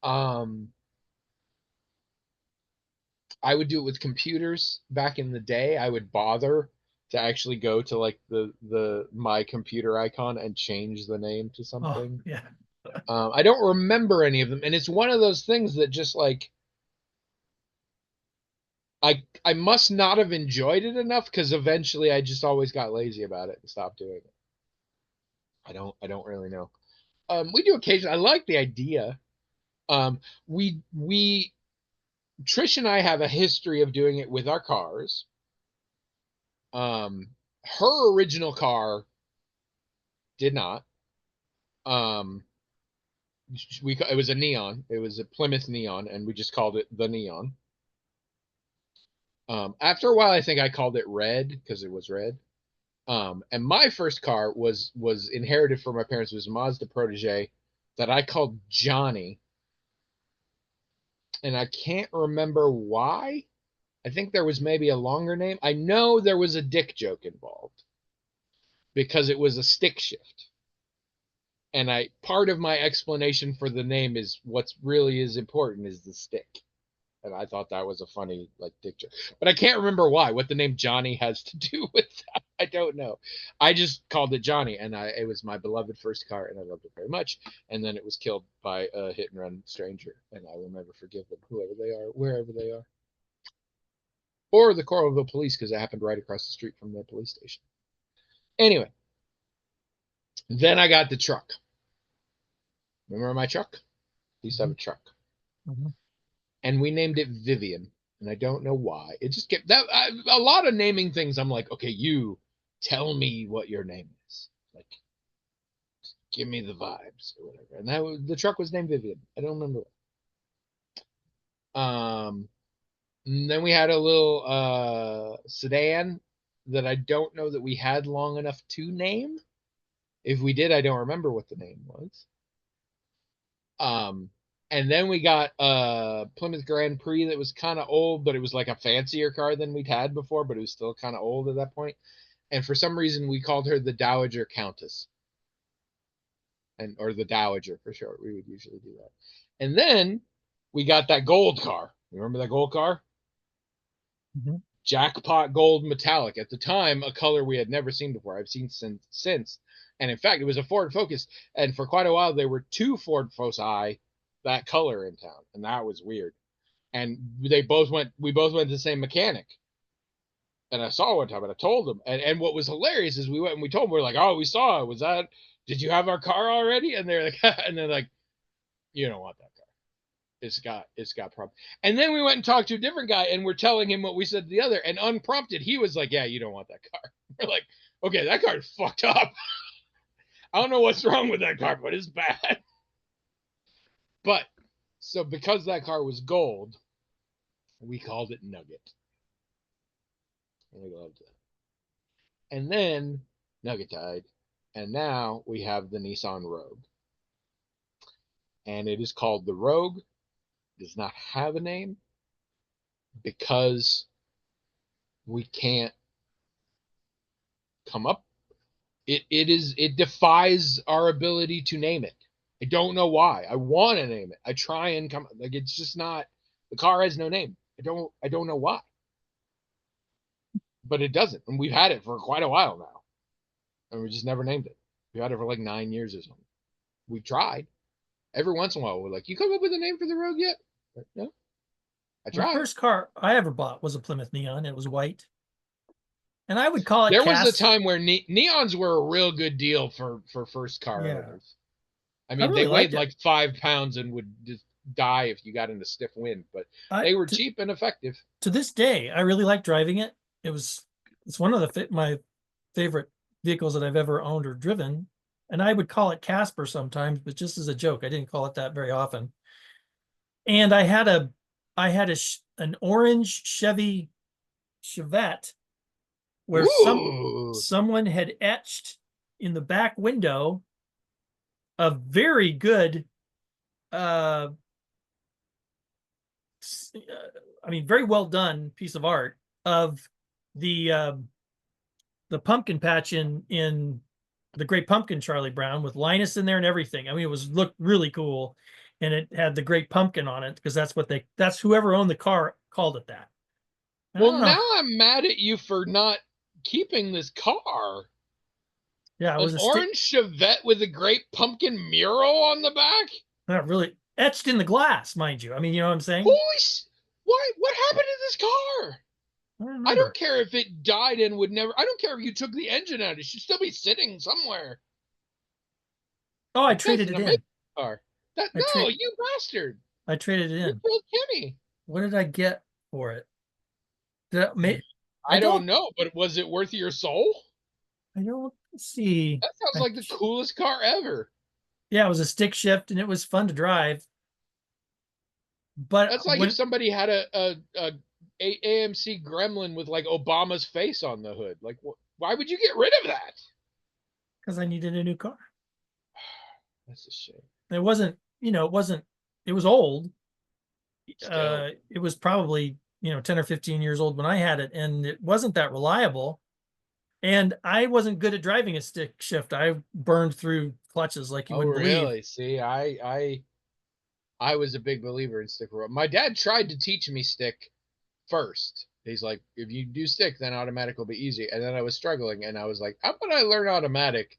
Um, I would do it with computers back in the day. I would bother to actually go to like the my computer icon and change the name to Oh, something. yeah. I don't remember any of them, and it's one of those things that just like I must not have enjoyed it enough because eventually I just always got lazy about it and stopped doing it. I don't really know. We do occasionally. I like the idea. We Trish and I have a history of doing it with our cars. Um, her original car did not. Um, it was a neon. It was a Plymouth Neon, and we just called it the Neon. After a while, I think I called it Red because it was red. And my first car was inherited from my parents. It was a Mazda Protege that I called Johnny, and I can't remember why. I think there was maybe a longer name. I know there was a dick joke involved because it was a stick shift. And I part of my explanation for the name is what's really is important is the stick. And I thought that was a funny like dick joke. But I can't remember why, what the name Johnny has to do with that. I don't know. I just called it Johnny, and it was my beloved first car, and I loved it very much. And then it was killed by a hit and run stranger, and I will never forgive them, whoever they are, wherever they are. Or the Coralville police, because it happened right across the street from the police station. Anyway, then I got the truck. Remember my truck? I used to have a truck. Mhm. And we named it Vivian. And I don't know why. It just kept that a lot of naming things. I'm like, okay, you tell me what your name is. Like, give me the vibes or whatever. And the truck was named Vivian. I don't remember. And then we had a little sedan that I don't know that we had long enough to name. If we did, I don't remember what the name was. And then we got a Plymouth Grand Prix that was kind of old, but it was like a fancier car than we'd had before, but it was still kind of old at that point. And for some reason, we called her the Dowager Countess, or the Dowager for short. We would usually do that. And then we got that gold car. Remember that gold car? Mhm. Jackpot gold metallic. At the time, a color we had never seen before. I've seen since. And in fact, it was a Ford Focus. And for quite a while, there were two Ford Foci that color in town. And that was weird. And we both went to the same mechanic. And I saw one time, and I told him. And what was hilarious is we went and we told him, we're like, oh, we saw it. Was that, did you have our car already? And they're like, and they're like, you don't want that car. It's got problems. And then we went and talked to a different guy, and we're telling him what we said to the other, and unprompted, he was like, yeah, you don't want that car. We're like, okay, that car's fucked up. I don't know what's wrong with that car, but it's bad. But so because that car was gold, we called it Nugget. And we loved it. And then Nugget died. And now we have the Nissan Rogue. And it is called the Rogue. It does not have a name because we can't come up. It defies our ability to name it. I don't know why. I want to name it. I try and come, like, it's just not, the car has no name. I don't know why. But it doesn't. And we've had it for quite a while now. And we just never named it. We had it for like 9 years or something. We tried. Every once in a while, we're like, you come up with a name for the Rogue yet? Like, no. I The tried. first car I ever bought was a Plymouth Neon. It was white. And I would call it There was a time where neons were a real good deal for first car owners. I mean, really they weighed liked it. like 5 pounds and would just die if you got into stiff wind, but they were cheap and effective. To this day, I really like driving it. It's one of my favorite vehicles that I've ever owned or driven. And I would call it Casper sometimes, but just as a joke. I didn't call it that very often. And I had an orange Chevy Chevette where someone had etched in the back window a very good I mean, very well done piece of art of the pumpkin patch in the Great Pumpkin, Charlie Brown, with Linus in there and everything. I mean, it looked really cool, and it had the Great Pumpkin on it because that's whoever owned the car called it that. Well, now I'm mad at you for not keeping this car. Yeah, it was an orange Chevette with a Great Pumpkin mural on the back. Not really etched in the glass, mind you. I mean, you know what I'm saying? Holy! What happened to this car? I don't care if it died and would never. I don't care if you took the engine out. It should still be sitting somewhere. Oh, I traded it in. Car. You bastard! I traded it in. You killed Kimmy. What did I get for it? I don't know, but was it worth your soul? I don't see. That sounds like the coolest car ever. Yeah, it was a stick shift and it was fun to drive. But that's like if somebody had a AMC Gremlin with like Obama's face on the hood. Like, why would you get rid of that? Because I needed a new car. That's a shame. It wasn't. It was old. It was probably 10 or 15 years old when I had it, and it wasn't that reliable. And I wasn't good at driving a stick shift. I burned through clutches like you wouldn't believe. Really? See, I was a big believer in stick. My dad tried to teach me stick first. He's like, if you do stick, then automatic will be easy. And then I was struggling, and I was like, how about I learn automatic?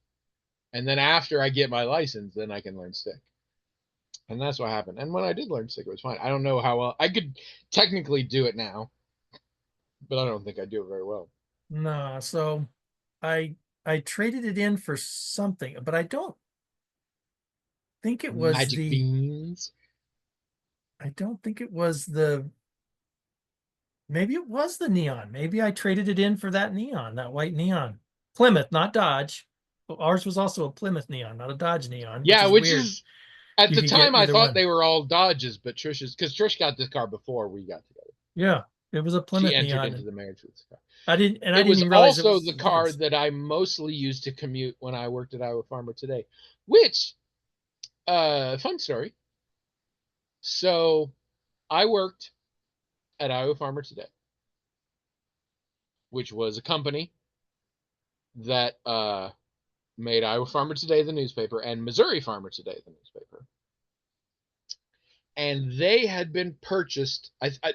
And then after I get my license, then I can learn stick. And that's what happened. And when I did learn stick, it was fine. I don't know how well. I could technically do it now, but I don't think I do it very well. No, so I traded it in for something, but I don't think it was Magic beans. I don't think it was maybe it was the Neon. Maybe I traded it in for that Neon, that white Neon. Plymouth, not Dodge. Ours was also a Plymouth Neon, not a Dodge Neon. Yeah, which is at the time I thought they were all Dodges, but because Trish got this car before we got together. Yeah. It was a She Plymouth entered Neon. into the marriage with the car. I didn't It was even realize it also was the car Lincoln's. that I mostly used to commute when I worked at Iowa Farmer Today, which, fun story. So I worked at Iowa Farmer Today, which was a company that made Iowa Farmer Today, the newspaper, and Missouri Farmer Today, the newspaper. And they had been purchased.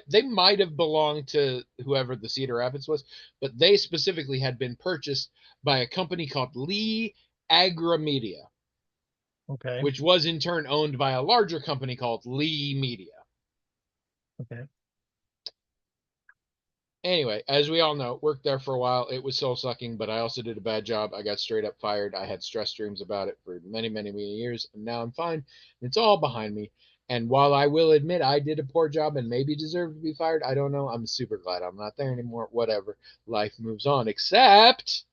They might have belonged to whoever the Cedar Rapids was, but they specifically had been purchased by a company called Lee Agromedia, Okay. which was in turn owned by a larger company called Lee Media. Okay. Anyway, as we all know, worked there for a while. It was soul sucking, but I also did a bad job. I got straight up fired. I had stress dreams about it for many, many, many years, and now I'm fine. It's all behind me. And while I will admit I did a poor job and maybe deserve to be fired, I don't know. I'm super glad I'm not there anymore. Whatever. Life moves on. Except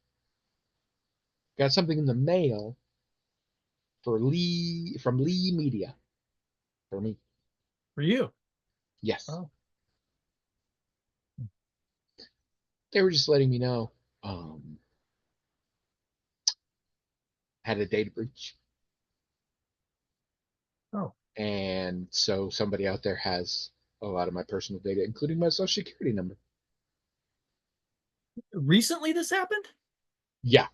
got something in the mail for Lee from Lee Media. For me. For you. Yes. Oh. They were just letting me know. Had a data breach. Oh. And so somebody out there has a lot of my personal data, including my social security number. Recently this happened? Yeah,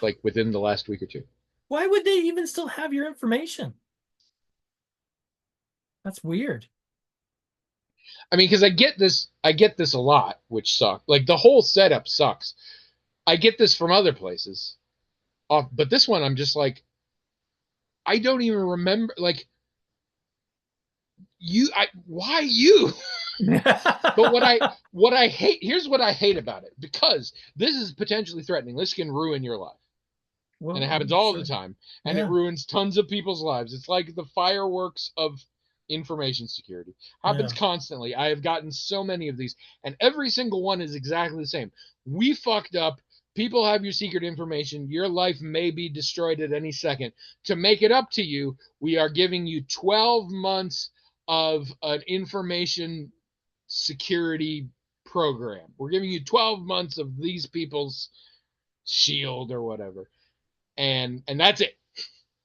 like within the last week or two. Why would they even still have your information? That's weird. I mean, because I get this a lot, which sucks. Like the whole setup sucks. I get this from other places, but this one I'm just like, I don't even remember. Like why you? But what I hate, here's what I hate about it, because this is potentially threatening. This can ruin your life. Well, And it happens I'm all sure. the time, and it Yeah. ruins tons of people's lives. It's like the fireworks of information security. Happens Yeah. constantly. I have gotten so many of these, and every single one is exactly the same. We fucked up. People have your secret information. Your life may be destroyed at any second. To make it up to you, we are giving you 12 months of an information security program. We're giving you 12 months of these people's shield or whatever. And that's it.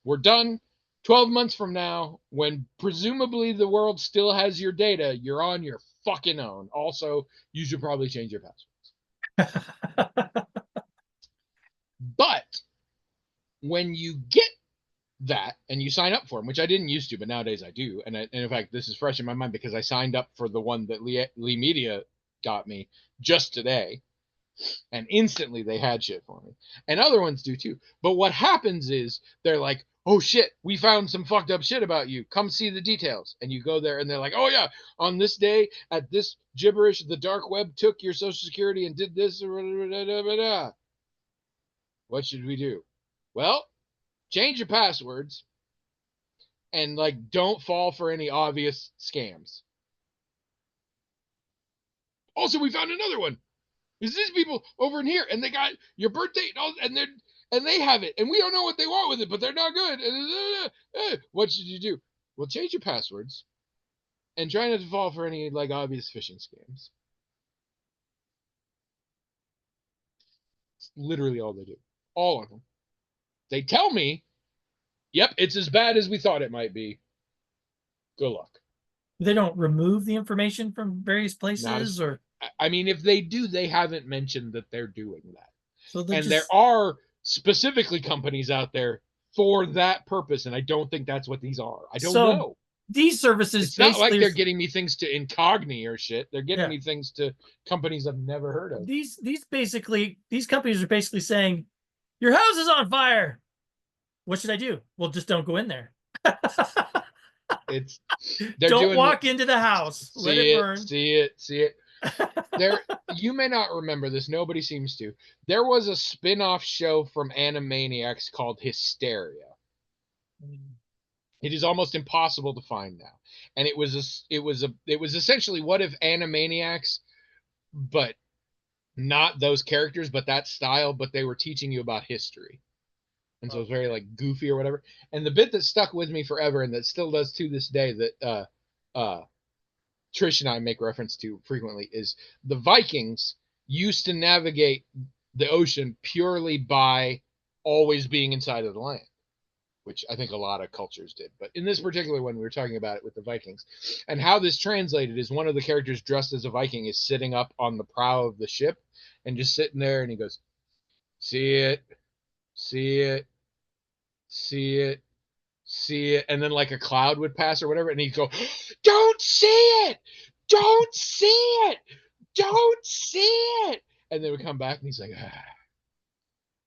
We're done. 12 months from now, when presumably the world still has your data, you're on your fucking own. Also, you should probably change your passwords. But when you get that and you sign up for them, which I didn't used to, but nowadays I do. And in fact, this is fresh in my mind because I signed up for the one that Lee Media got me just today. And instantly they had shit for me. And other ones do too. But what happens is they're like, oh shit, we found some fucked up shit about you. Come see the details. And you go there and they're like, oh yeah, on this day at this gibberish, the dark web took your social security and did this. What should we do? Well, change your passwords and like don't fall for any obvious scams. Also, we found another one. Is these people over in here and they got your birthday and all, and they have it and we don't know what they want with it, but they're not good. What should you do? Well, change your passwords and try not to fall for any like obvious phishing scams. It's literally all they do. All of them. They tell me, yep, it's as bad as we thought it might be. Good luck. They don't remove the information from various Not places, as, or I mean, if they do, they haven't mentioned that they're doing that. so they And there just are specifically companies out there for that purpose, and I don't think that's what these are. I don't so know. these services It's not like basically they're getting me things to Incogni or shit. They're getting yeah. me things to companies I've never heard of. These companies are basically saying your house is on fire. What should I do? Well, just don't go in there. It's they're Don't doing walk into the house. Let it burn. see it. There, you may not remember this. Nobody seems to. There was a spin-off show from Animaniacs called Hysteria. It is almost impossible to find now, and it was essentially what if Animaniacs, but not those characters, but that style, but they were teaching you about history. And so it's very like goofy or whatever. And the bit that stuck with me forever and that still does to this day that Trish and I make reference to frequently is the Vikings used to navigate the ocean purely by always being inside of the land, which I think a lot of cultures did. But in this particular one, we were talking about it with the Vikings. And how this translated is one of the characters dressed as a Viking is sitting up on the prow of the ship and just sitting there, and he goes, see it, see it, see it, see it. And then like a cloud would pass or whatever, and he'd go, don't see it, don't see it, don't see it. And they would come back and he's like,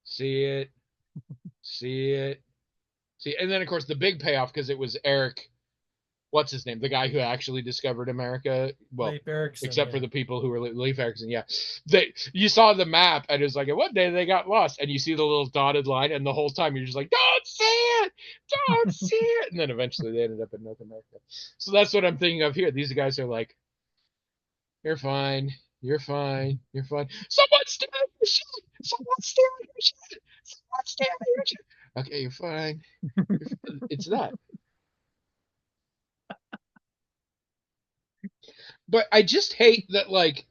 see it, see it, see. And then of course the big payoff, because it was Eric, what's his name, the guy who actually discovered America. Well, Leif Erikson, except yeah. for the people who were Leif Erikson. Yeah, you saw the map and it's like, one day they got lost, and you see the little dotted line, and the whole time you're just like, don't see it, don't see it. And then eventually they ended up in North America. So that's what I'm thinking of here. These guys are like, you're fine, you're fine, you're fine. Someone's stealing your shit. Someone's stealing your shit. Someone's stealing your shit. Okay, you're fine. You're fine. It's that. But I just hate that, like,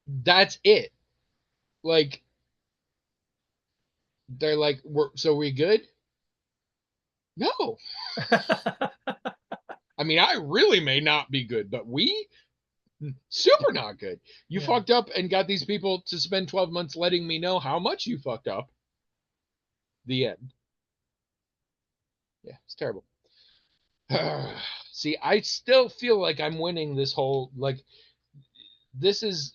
that's it. Like, they're like, so we good? No. I mean, I really may not be good, but we super not good. You Yeah. fucked up and got these people to spend 12 months letting me know how much you fucked up. The end. Yeah, it's terrible. See, I still feel like I'm winning this whole, like, this is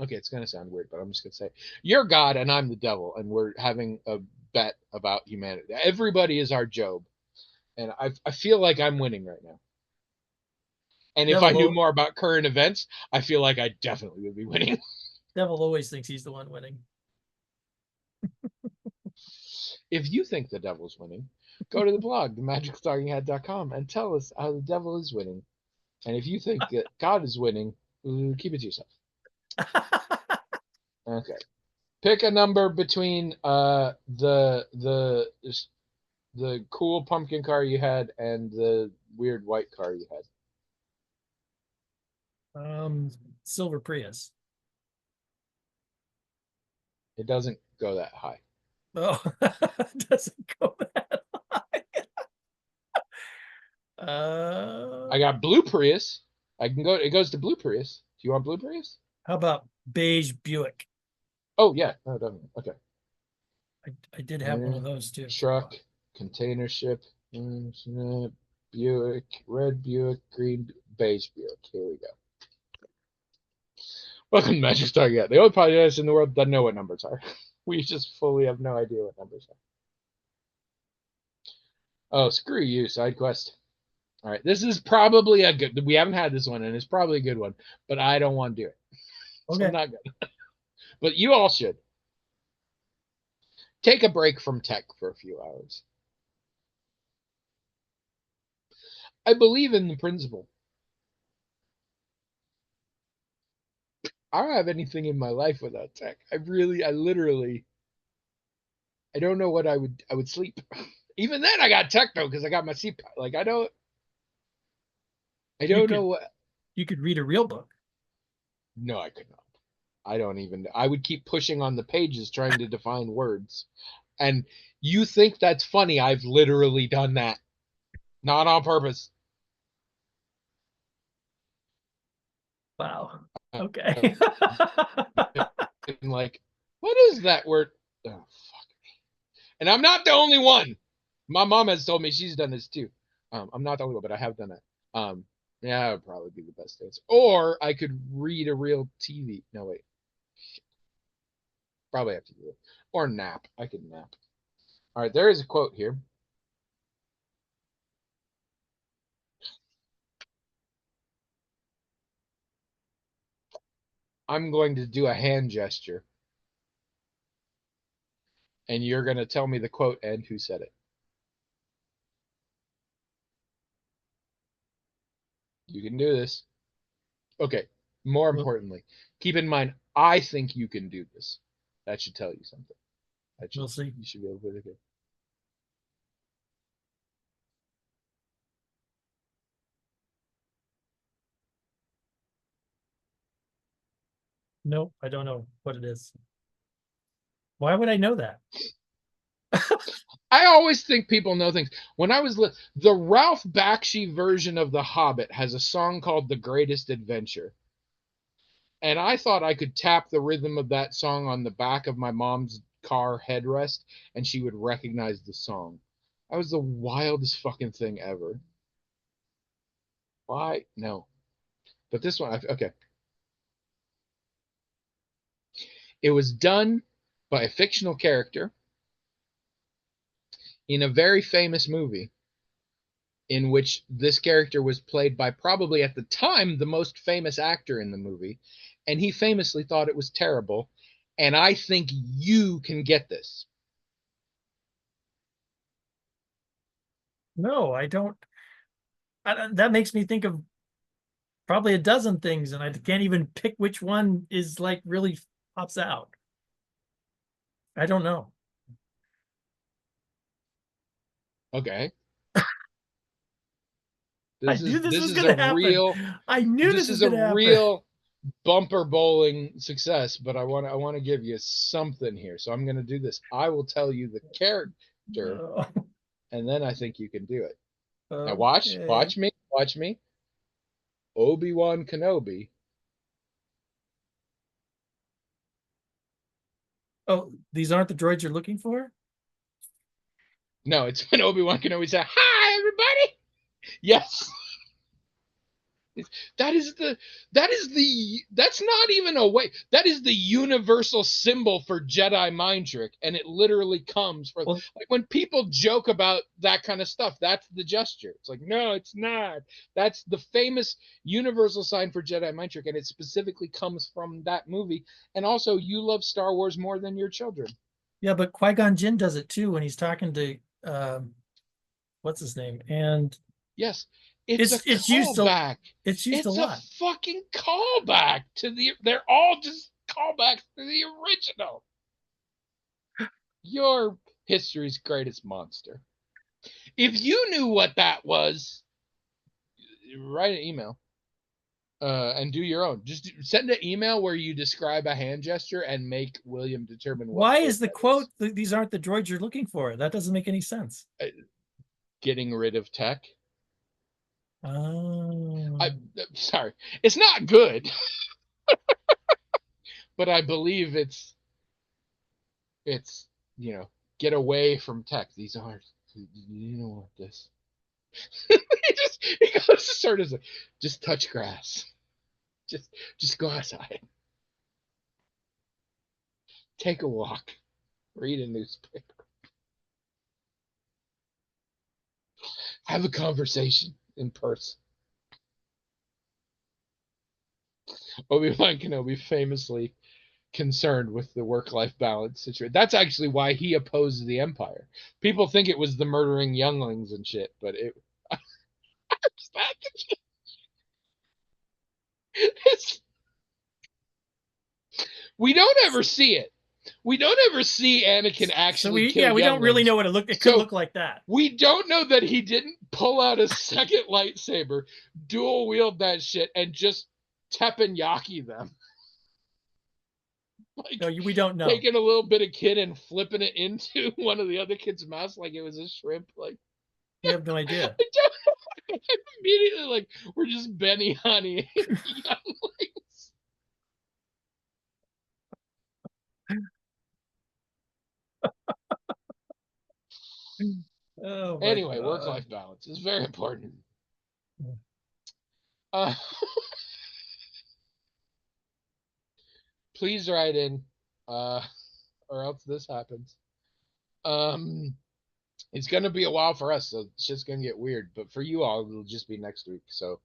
okay, it's going to sound weird, but I'm just going to say, you're God and I'm the devil, and we're having a bet about humanity. Everybody is our Job, and I feel like I'm winning right now. And if I knew more about current events, I feel like I definitely would be winning. Devil always thinks he's the one winning. If you think the devil's winning, go to the blog, themagicstalkinghead.com, and tell us how the devil is winning. And if you think that God is winning, keep it to yourself. Okay. Pick a number between the cool pumpkin car you had and the weird white car you had. Silver Prius. It doesn't go that high. Oh, it doesn't go that high. I got blue Prius. I can go. It goes to blue Prius. Do you want blue Prius? How about beige Buick? Oh yeah, no, definitely. Okay. I did have one of those too. Truck, container ship, Buick, red Buick, green, beige Buick. Here we go. Welcome to Magic Star Yet. The only podcast in the world doesn't know what numbers are. We just fully have no idea what numbers are. Oh, screw you, side quest. All right, this is probably a good. We haven't had this one, and it's probably a good one, but I don't want to do it. Okay. So I'm not good. But you all should. Take a break from tech for a few hours. I believe in the principle. I don't have anything in my life without tech. I literally, I don't know what I would sleep. Even then, I got tech though because I got my CPAP. Like I don't know what. You could read a real book. No, I could not. I would keep pushing on the pages trying to define words. And you think that's funny? I've literally done that. Not on purpose. Wow. Okay. Like, what is that word? Oh, fuck me. And I'm not the only one. My mom has told me she's done this too. I'm not the only one, but I have done that. Yeah, that would probably be the best answer. Or I could read a real TV. No, wait. Probably have to do it. Or nap. I could nap. All right, there is a quote here. I'm going to do a hand gesture. And you're going to tell me the quote and who said it. You can do this. Okay. More importantly, keep in mind, I think you can do this. That should tell you something. We'll see. You should be able to do it. Nope, I don't know what it is. Why would I know that? I always think people know things. When I was the Ralph Bakshi version of The Hobbit has a song called "The Greatest Adventure," and I thought I could tap the rhythm of that song on the back of my mom's car headrest, and she would recognize the song. That was the wildest fucking thing ever. Why? No. But this one, okay. It was done by a fictional character in a very famous movie in which this character was played by probably at the time the most famous actor in the movie, and he famously thought it was terrible. And I think you can get this. No, I don't. That makes me think of probably a dozen things, and I can't even pick which one is like really pops out. I don't know. Okay. I This knew is this this was is going a to happen. real I knew this this was is a going to happen. real bumper bowling success, but I want to give you something here. So I'm going to do this. I will tell you the character, Oh, and then I think you can do it. Now okay. watch me. Obi-Wan Kenobi. Oh, these aren't the droids you're looking for? No, it's when Obi-Wan Kenobi said, "Hi, everybody." Yes, that is the that's not even a way. That is the universal symbol for Jedi mind trick, and it literally comes from Well, like when people joke about that kind of stuff. That's the gesture. It's like, no, it's not. That's the famous universal sign for Jedi mind trick, and it specifically comes from that movie. And also, you love Star Wars more than your children. yeah, but Qui-Gon Jinn does it too when he's talking to what's his name? And Yes, it's a it's used a callback. it's used a It's a lot. fucking callback to the. They're all just callbacks to the original. Your history's greatest monster. If you knew what that was, write an email and do your own. Just send an email where you describe a hand gesture and make William determine what Why word is the that quote, is. these aren't the droids you're looking for? That doesn't make any sense. Getting rid of tech. I Oh. sorry, it's not good, but I believe it's get away from tech. These aren't. You don't want this. He goes to sort of like, just touch grass. Just go outside. Take a walk. Read a newspaper. Have a conversation in person. Obi-Wan Kenobi famously concerned with the work-life balance situation. That's actually why he opposed the Empire. People think it was the murdering younglings and shit, but it's we don't ever see it. We don't ever see Anakin So actually we, kill yeah, we don't really younglings. know what it could So look like that. we don't know that he didn't pull out a second lightsaber, dual wield that shit, and just teppanyaki them. Like No, we don't know. taking a little bit of kid and flipping it into one of the other kids' mouths like it was a shrimp. Like We have no idea. I don't I'm immediately like we're just Benny Honey younglings. Oh my Anyway, God. work-life balance is very important. Uh, please write in, uh, or else this happens. Um, it's gonna be a while for us, so it's just gonna get weird. But for you all, it'll just be next week. So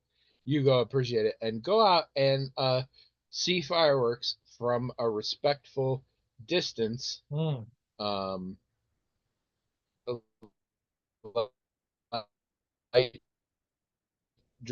you go appreciate it and go out and see fireworks from a respectful distance. Mm. Um,